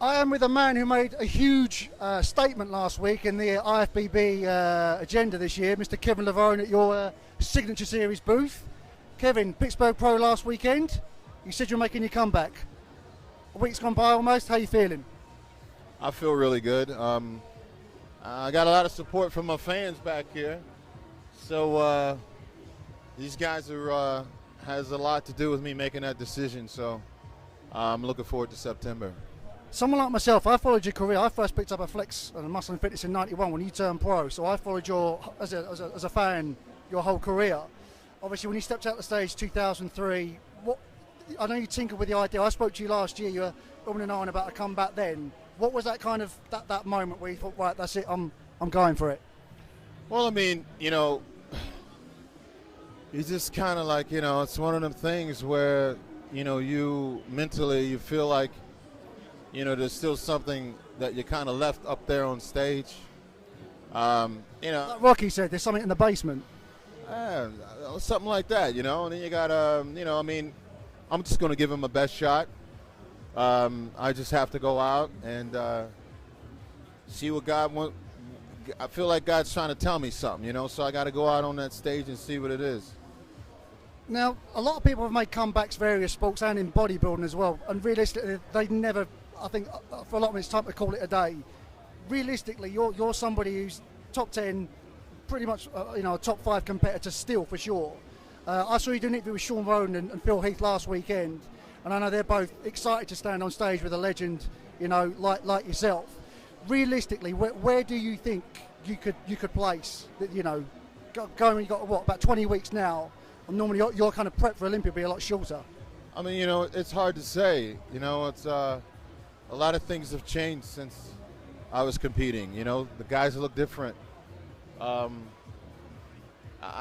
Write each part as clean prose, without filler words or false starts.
I am with a man who made a huge statement last week in the IFBB agenda this year, Mr. Kevin Levrone at your Signature Series booth. Kevin, Pittsburgh Pro last weekend. You said you're making your comeback. A week's gone by almost. How are you feeling? I feel really good. I got a lot of support from my fans back here. So these guys are has a lot to do with me making that decision. So I'm looking forward to September. Someone like myself, I followed your career. I first picked up a flex and muscle and fitness in '91 when you turned pro. So I followed your, as a fan, your whole career. Obviously, when you stepped out the stage 2003, I know you tinkered with the idea. I spoke to you last year. You were umming and ahhing about a comeback then. What was that kind of that moment where you thought, right, that's it, I'm going for it? Well, I mean, you just kind of like, it's one of them things where, you mentally, you feel like, there's still something that you kind of left up there on stage. Like Rocky said, there's something in the basement. Something like that, and then you got, I'm just going to give him my best shot. I just have to go out and see what God wants. I feel like God's trying to tell me something, so I got to go out on that stage and see what it is. Now, a lot of people have made comebacks various sports and in bodybuilding as well, and realistically, they never, I think, for a lot of them, it's time to call it a day. Realistically, you're somebody who's top 10, pretty much, a top 5 competitor still, for sure. I saw you do an interview with Sean Roden and Phil Heath last weekend, and I know they're both excited to stand on stage with a legend, like yourself. Realistically, where do you think you could place? Going, you got about 20 weeks now, and normally your kind of prep for Olympia will be a lot shorter. I mean, it's hard to say. It's a lot of things have changed since I was competing. The guys look different. I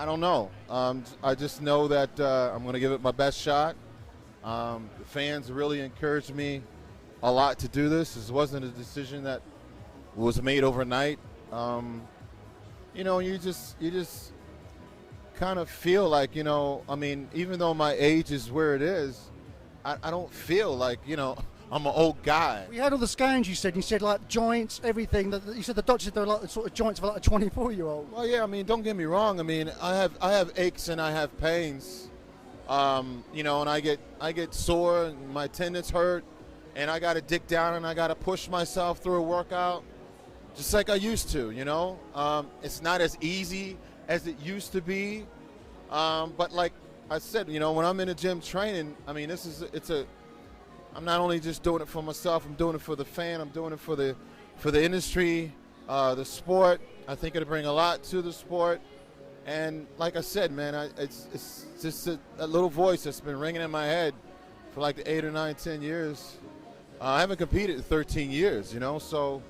don't know. I just know that I'm going to give it my best shot. The fans really encouraged me a lot to do this. This wasn't a decision that was made overnight. You just kind of feel like, even though my age is where it is, I don't feel like, I'm an old guy. We had all the scans you said like joints, everything. You said the doctor said they were like the sort of joints of like a 24-year-old. Well, yeah, don't get me wrong. I have aches and I have pains. And I get sore and my tendons hurt and I got to dig down and I got to push myself through a workout just like I used to, It's not as easy as it used to be. But like I said, when I'm in the gym training, I'm not only just doing it for myself, I'm doing it for the fan, I'm doing it for the industry, the sport. I think it'll bring a lot to the sport. And like I said, man, it's just a little voice that's been ringing in my head for like the 8 or 9, 10 years. I haven't competed in 13 years, so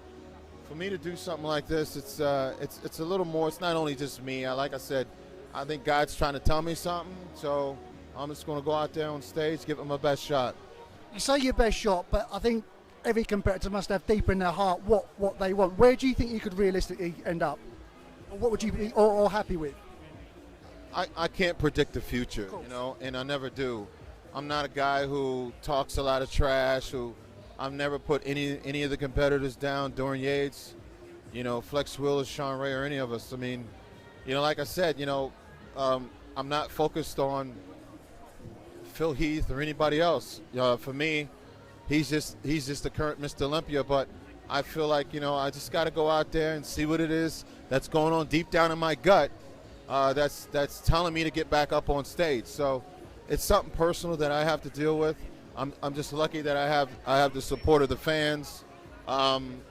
for me to do something like this, it's a little more. It's not only just me. Like I said, I think God's trying to tell me something, so I'm just going to go out there on stage, give it my best shot. You say your best shot, but I think every competitor must have deep in their heart what they want. Where do you think you could realistically end up? Or what would you be or happy with? I can't predict the future, and I never do. I'm not a guy who talks a lot of trash, I've never put any of the competitors down, Dorian Yates, Flex Willis, Sean Ray, or any of us. Like I said, I'm not focused on Phil Heath or anybody else. For me, he's just the current Mr. Olympia, but I feel like, I just got to go out there and see what it is that's going on deep down in my gut that's telling me to get back up on stage. So it's something personal that I have to deal with. I'm just lucky that I have the support of the fans. I'm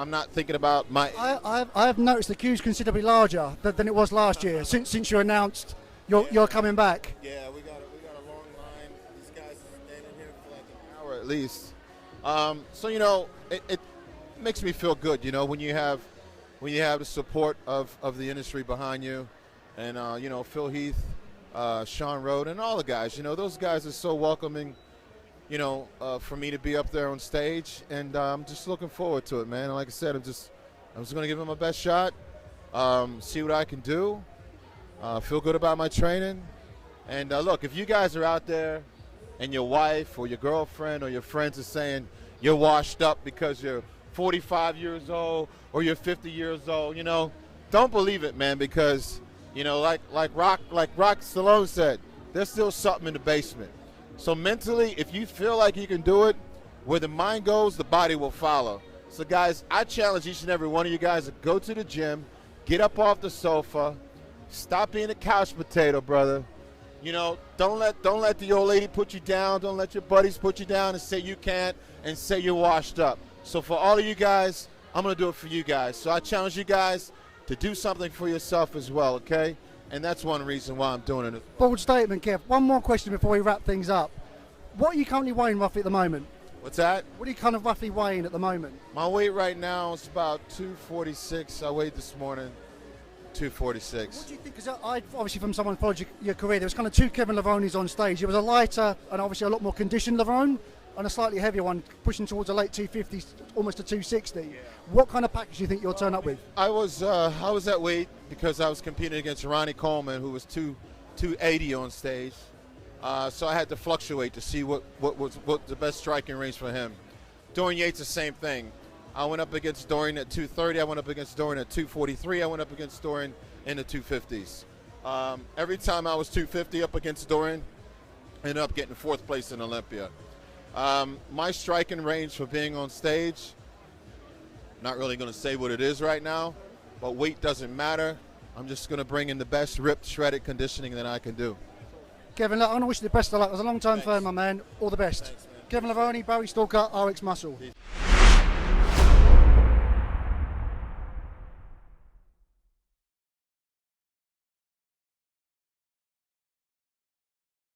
not thinking about my. I have noticed the queue's considerably larger than it was last year since you announced you're coming back. Yeah, we got a long line. These guys are standing here for like an hour at least. So it makes me feel good. When you have the support of the industry behind you, and Phil Heath, Sean Roden, and all the guys. Those guys are so welcoming. For me to be up there on stage, and I'm just looking forward to it, man. And like I said, I'm just going to give it my best shot, see what I can do, feel good about my training. And look, if you guys are out there and your wife or your girlfriend or your friends are saying, you're washed up because you're 45 years old or you're 50 years old. You know, don't believe it, man, because, you know, like Rock Stallone said, there's still something in the basement. So mentally, if you feel like you can do it, where the mind goes, the body will follow. So guys, I challenge each and every one of you guys to go to the gym, get up off the sofa, stop being a couch potato, brother. You know, don't let the old lady put you down. Don't let your buddies put you down and say you can't and say you're washed up. So for all of you guys, I'm going to do it for you guys. So I challenge you guys to do something for yourself as well, okay? And that's one reason why I'm doing it. Bold statement, Kev. One more question before we wrap things up. What are you currently weighing roughly at the moment? What's that? What are you kind of roughly weighing at the moment? My weight right now is about 246. I weighed this morning 246. What do you think? Because I obviously, from someone who followed your career, there was kind of two Kevin Levrones on stage. It was a lighter and obviously a lot more conditioned Levrone, and a slightly heavier one pushing towards a late 250s, almost a 260. Yeah. What kind of package do you think you'll turn up with? I was at weight because I was competing against Ronnie Coleman, who was 280 on stage. So I had to fluctuate to see what the best striking range for him. Dorian Yates, the same thing. I went up against Dorian at 230. I went up against Dorian at 243. I went up against Dorian in the 250s. Every time I was 250 up against Dorian, I ended up getting fourth place in Olympia. My striking range for being on stage, not really going to say what it is right now, but weight doesn't matter. I'm just going to bring in the best ripped, shredded conditioning that I can do. Kevin, look, I want to wish you the best of luck. It was a long time firm, my man. All the best. Thanks, Kevin Levrone, Barry Stalker, RxMuscle.